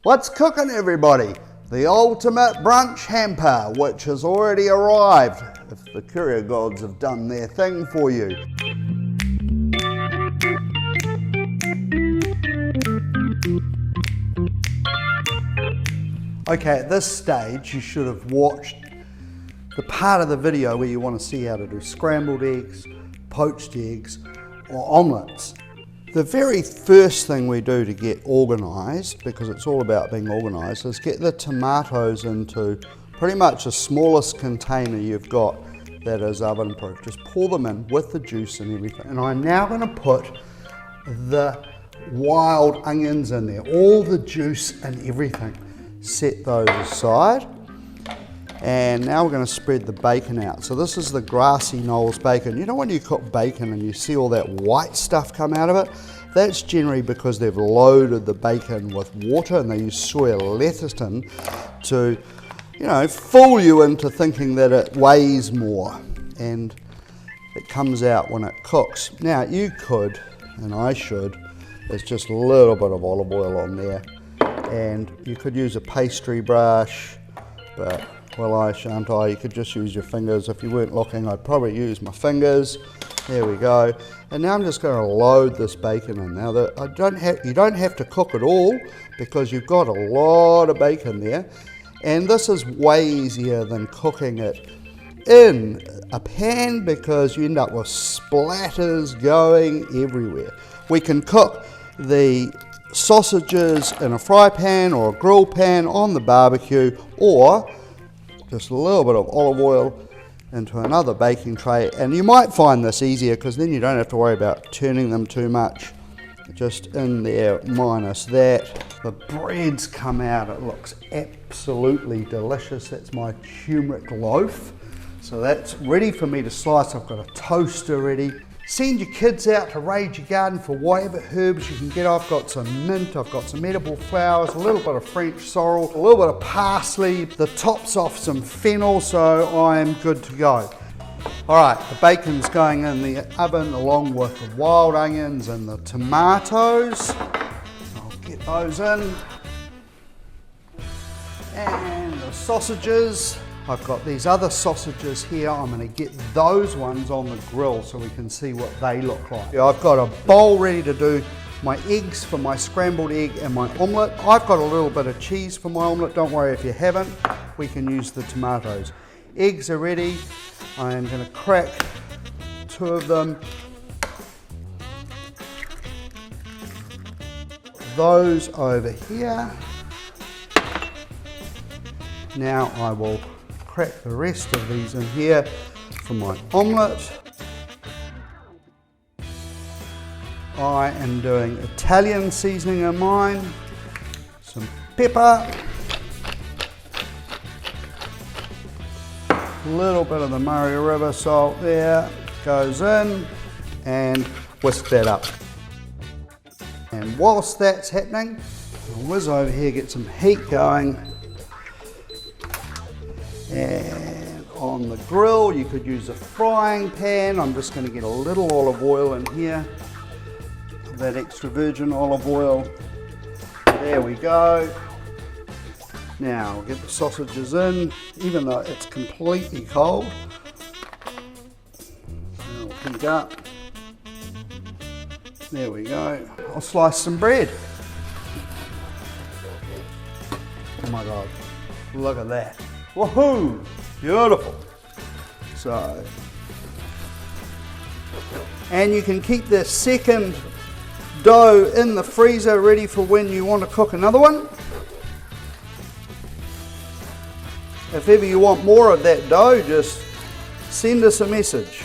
What's cooking, everybody? The ultimate brunch hamper, which has already arrived, if the courier gods have done their thing for you. Okay, at this stage you should have watched the part of the video where you want to see how to do scrambled eggs, poached eggs, or omelettes. The very first thing we do to get organised, because it's all about being organised, is get the tomatoes into pretty much the smallest container you've got that is oven proof. Just pour them in with the juice and everything. And I'm now going to put the wild onions in there, all the juice and everything. Set those aside. And now we're going to spread the bacon out. So this is the grassy knolls bacon. You know when you cook bacon and you see all that white stuff come out of it? That's generally because they've loaded the bacon with water and they use soy lecithin to, you know, fool you into thinking that it weighs more. And it comes out when it cooks. Now you could, and I should, there's just a little bit of olive oil on there. And you could use a pastry brush, but well, I shan't. You could just use your fingers. If you weren't looking, I'd probably use my fingers. There we go. And now I'm just going to load this bacon in. Now, you don't have to cook it all because you've got a lot of bacon there. And this is way easier than cooking it in a pan because you end up with splatters going everywhere. We can cook the sausages in a fry pan or a grill pan on the barbecue, or just a little bit of olive oil into another baking tray. And you might find this easier because then you don't have to worry about turning them too much. Just in there minus that. The bread's come out. It looks absolutely delicious. That's my turmeric loaf. So that's ready for me to slice. I've got a toaster ready. Send your kids out to raid your garden for whatever herbs you can get. I've got some mint, I've got some edible flowers, a little bit of French sorrel, a little bit of parsley, the top's off some fennel, so I am good to go. All right, the bacon's going in the oven along with the wild onions and the tomatoes. I'll get those in. And the sausages. I've got these other sausages here. I'm going to get those ones on the grill so we can see what they look like. I've got a bowl ready to do my eggs for my scrambled egg and my omelette. I've got a little bit of cheese for my omelette. Don't worry if you haven't. We can use the tomatoes. Eggs are ready. I am going to crack 2 of them. Those over here. Now I will crack the rest of these in here for my omelette. I am doing Italian seasoning in mine, some pepper, a little bit of the Murray River salt there, goes in, and whisk that up. And whilst that's happening, I'll whiz over here, get some heat going. And on the grill, you could use a frying pan. I'm just going to get a little olive oil in here, that extra virgin olive oil. There we go. Now we'll get the sausages in, even though it's completely cold. They'll heat up. There we go. I'll slice some bread. Oh my God, look at that. Woohoo! Beautiful. So, and you can keep the second dough in the freezer ready for when you want to cook another one. If ever you want more of that dough, just send us a message.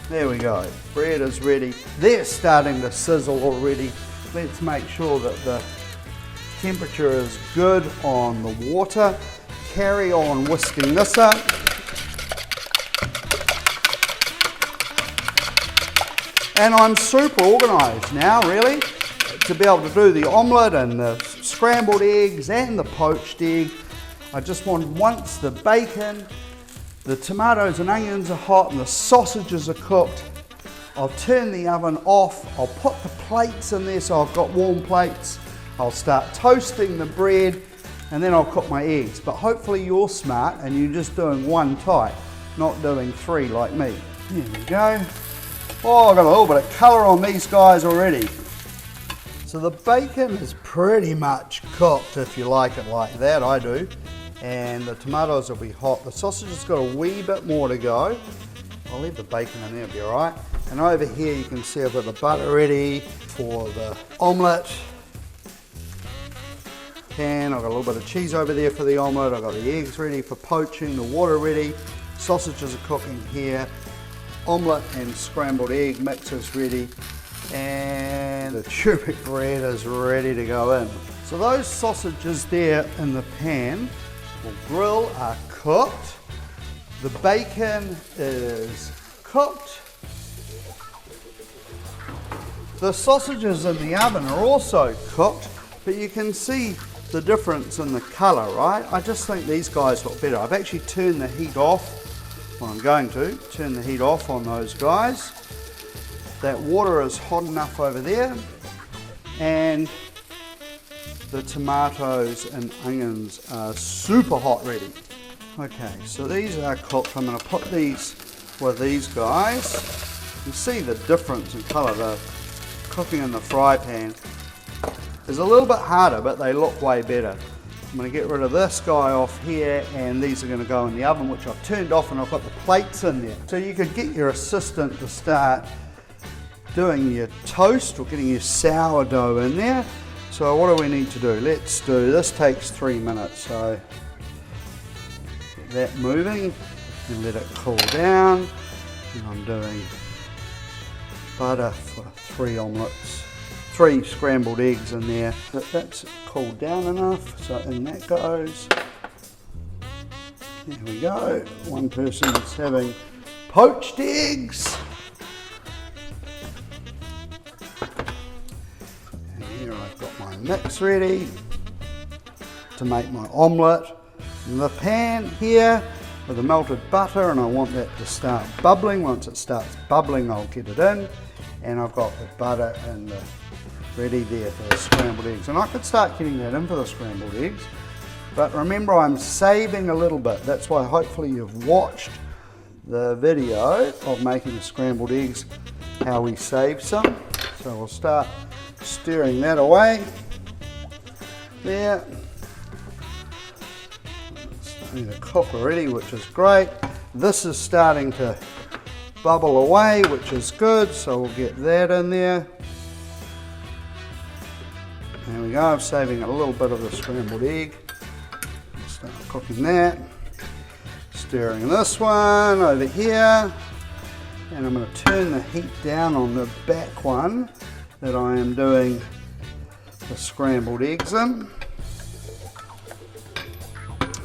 There we go. Bread is ready. They're starting to sizzle already. Let's make sure that the temperature is good on the water. Carry on whisking this up. And I'm super organised now, really, to be able to do the omelette and the scrambled eggs and the poached egg. I just want, once the bacon, the tomatoes and onions are hot and the sausages are cooked, I'll turn the oven off. I'll put the plates in there so I've got warm plates. I'll start toasting the bread and then I'll cook my eggs. But hopefully you're smart and you're just doing one type, not doing 3 like me. There we go. Oh, I've got a little bit of colour on these guys already. So the bacon is pretty much cooked if you like it like that, I do. And the tomatoes will be hot. The sausage has got a wee bit more to go. I'll leave the bacon in there, it'll be alright. And over here you can see I've got the butter ready for the omelette. And I've got a little bit of cheese over there for the omelette. I've got the eggs ready for poaching, the water ready. Sausages are cooking here. Omelette and scrambled egg mix is ready. And the turmeric bread is ready to go in. So those sausages there in the pan or grill are cooked. The bacon is cooked. The sausages in the oven are also cooked, but you can see the difference in the colour, right? I just think these guys look better. I've actually turned the heat off. Well, I'm going to turn the heat off on those guys. That water is hot enough over there, and the tomatoes and onions are super hot ready. Okay, so these are cooked. I'm going to put these with these guys. You see the difference in colour. The cooking in the fry pan is a little bit harder, but they look way better. I'm going to get rid of this guy off here, and these are going to go in the oven, which I've turned off, and I've got the plates in there. So you could get your assistant to start doing your toast or getting your sourdough in there. So what do we need to do? Let's do, this takes 3 minutes, so get that moving and let it cool down. And I'm doing butter for 3 omelettes, 3 scrambled eggs in there. That's cooled down enough, so in that goes. There we go. One person's having poached eggs. And here I've got my mix ready to make my omelette. In the pan here with the melted butter, and I want that to start bubbling. Once it starts bubbling, I'll get it in. And I've got the butter and the ready there for the scrambled eggs. And I could start getting that in for the scrambled eggs. But remember, I'm saving a little bit. That's why hopefully you've watched the video of making the scrambled eggs, how we save some. So we'll start stirring that away. There. It's starting to cook already, which is great. This is starting to bubble away, which is good, so we'll get that in there. There we go, I'm saving a little bit of the scrambled egg. Start cooking that. Stirring this one over here. And I'm going to turn the heat down on the back one that I am doing the scrambled eggs in.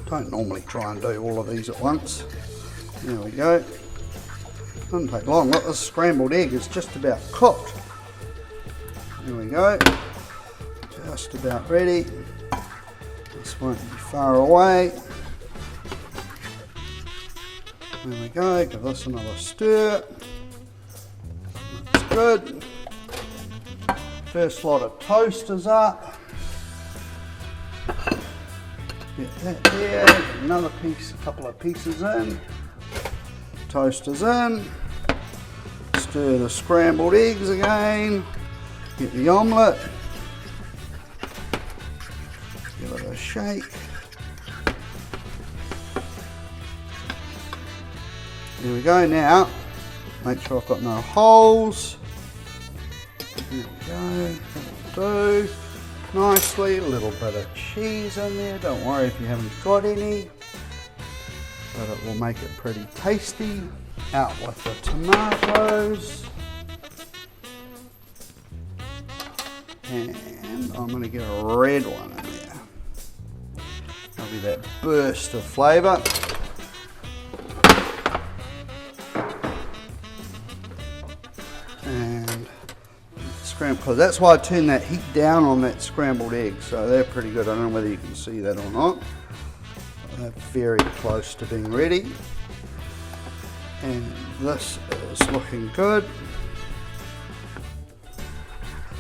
Don't normally try and do all of these at once. There we go. Doesn't take long. Look, this scrambled egg is just about cooked. There we go. Just about ready. This won't be far away. There we go. Give this another stir. That's good. First lot of toast is up. Get that there. Get another piece, a couple of pieces in. Toast is in. Stir the scrambled eggs again. Get the omelette. Give it a shake. There we go. Now, make sure I've got no holes. There we go. That'll do nicely. A little bit of cheese in there. Don't worry if you haven't got any, but it will make it pretty tasty. Out with the tomatoes. And I'm going to get a red one in there. That'll be that burst of flavour. And scrambled, because that's why I turned that heat down on that scrambled egg. So they're pretty good. I don't know whether you can see that or not. They're very close to being ready. And this is looking good.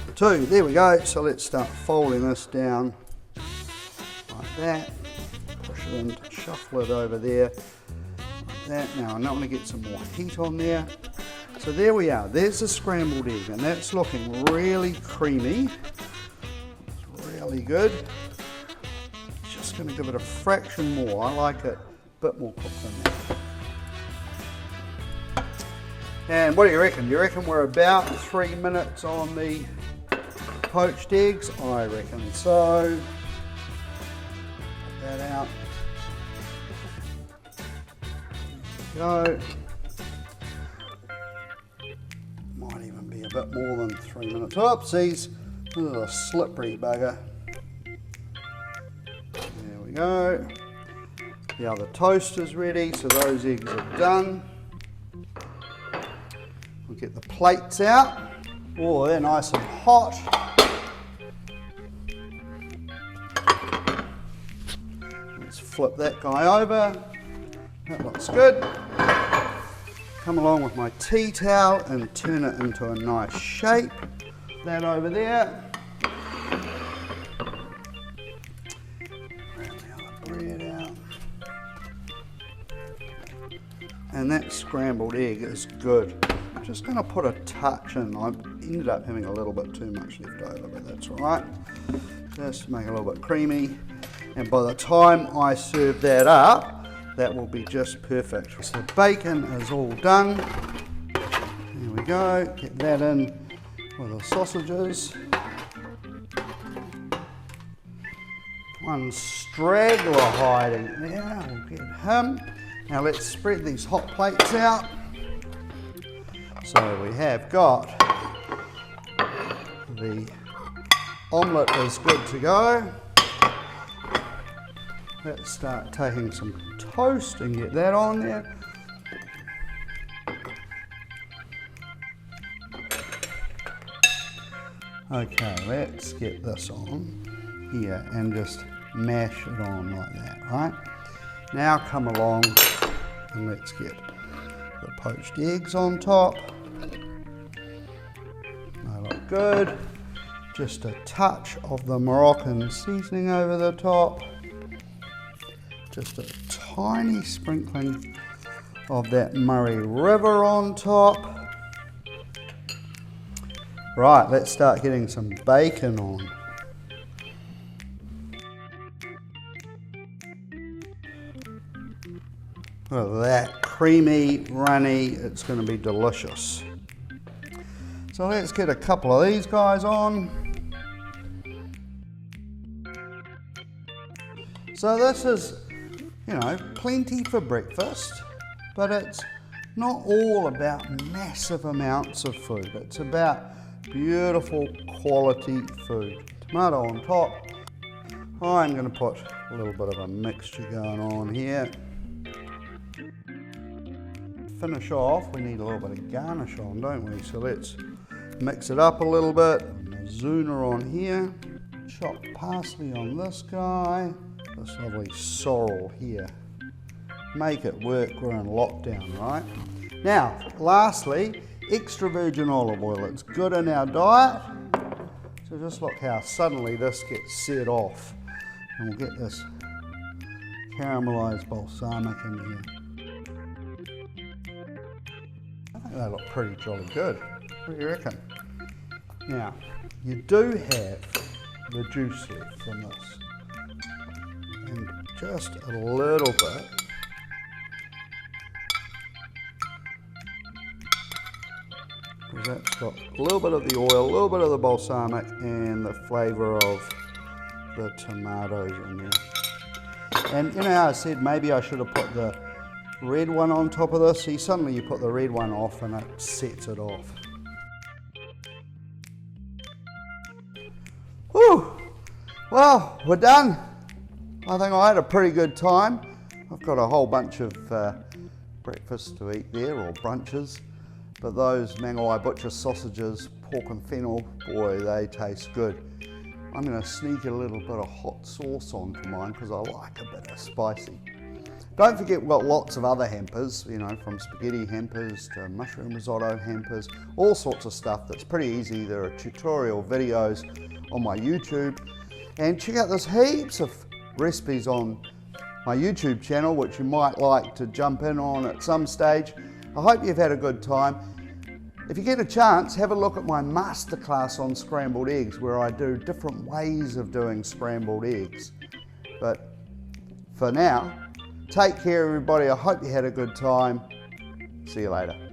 The 2. There we go. So let's start folding this down like that. Push it in, shuffle it over there like that. Now I want to get some more heat on there. So there we are. There's the scrambled egg, and that's looking really creamy. It's really good. Just going to give it a fraction more. I like it a bit more cooked than that. And what do you reckon? Do you reckon we're about 3 minutes on the poached eggs? I reckon so. Put that out. Go. Might even be a bit more than 3 minutes. Oopsies, this is a slippery bugger. There we go. The other toast is ready, so those eggs are done. We'll get the plates out. Oh, they're nice and hot. Let's flip that guy over. That looks good. Come along with my tea towel and turn it into a nice shape. That over there. Grab the other bread out. And that scrambled egg is good. I'm just going to put a touch in. I ended up having a little bit too much left over, but that's all right. Just to make it a little bit creamy. And by the time I serve that up, that will be just perfect. So the bacon is all done. There we go. Get that in with the sausages. One straggler hiding there. We'll get him. Now let's spread these hot plates out. So we have got the omelette is good to go. Let's start taking some toast and get that on there. Okay, let's get this on here and just mash it on like that, right? Now come along and let's get the poached eggs on top. They look good. Just a touch of the Moroccan seasoning over the top. Just a tiny sprinkling of that Murray River on top. Right, let's start getting some bacon on. Look at that, creamy, runny, it's going to be delicious. So let's get a couple of these guys on. So this is, you know, plenty for breakfast, but it's not all about massive amounts of food. It's about beautiful quality food. Tomato on top. I'm going to put a little bit of a mixture going on here. Finish off, we need a little bit of garnish on, don't we? So let's mix it up a little bit. Zuna on here. Chopped parsley on this guy. This lovely sorrel here. Make it work, we're in lockdown, right? Now, lastly, extra virgin olive oil. It's good in our diet. So just look how suddenly this gets set off. And we'll get this caramelised balsamic in here. I think they look pretty jolly good. What do you reckon? Now, you do have the juice left from this. And just a little bit. Because that's got a little bit of the oil, a little bit of the balsamic, and the flavour of the tomatoes in there. And you know how I said maybe I should have put the red one on top of this? See, suddenly you put the red one off and it sets it off. Whew! Well, we're done. I think I had a pretty good time. I've got a whole bunch of breakfast to eat there, or brunches. But those Mangai Butcher sausages, pork and fennel, boy, they taste good. I'm going to sneak a little bit of hot sauce onto mine because I like a bit of spicy. Don't forget we've got lots of other hampers, you know, from spaghetti hampers to mushroom risotto hampers, all sorts of stuff that's pretty easy. There are tutorial videos on my YouTube, and check out there's heaps of recipes on my YouTube channel which you might like to jump in on at some stage. I hope you've had a good time. If you get a chance, have a look at my masterclass on scrambled eggs where I do different ways of doing scrambled eggs. But for now, take care everybody. I hope you had a good time. See you later.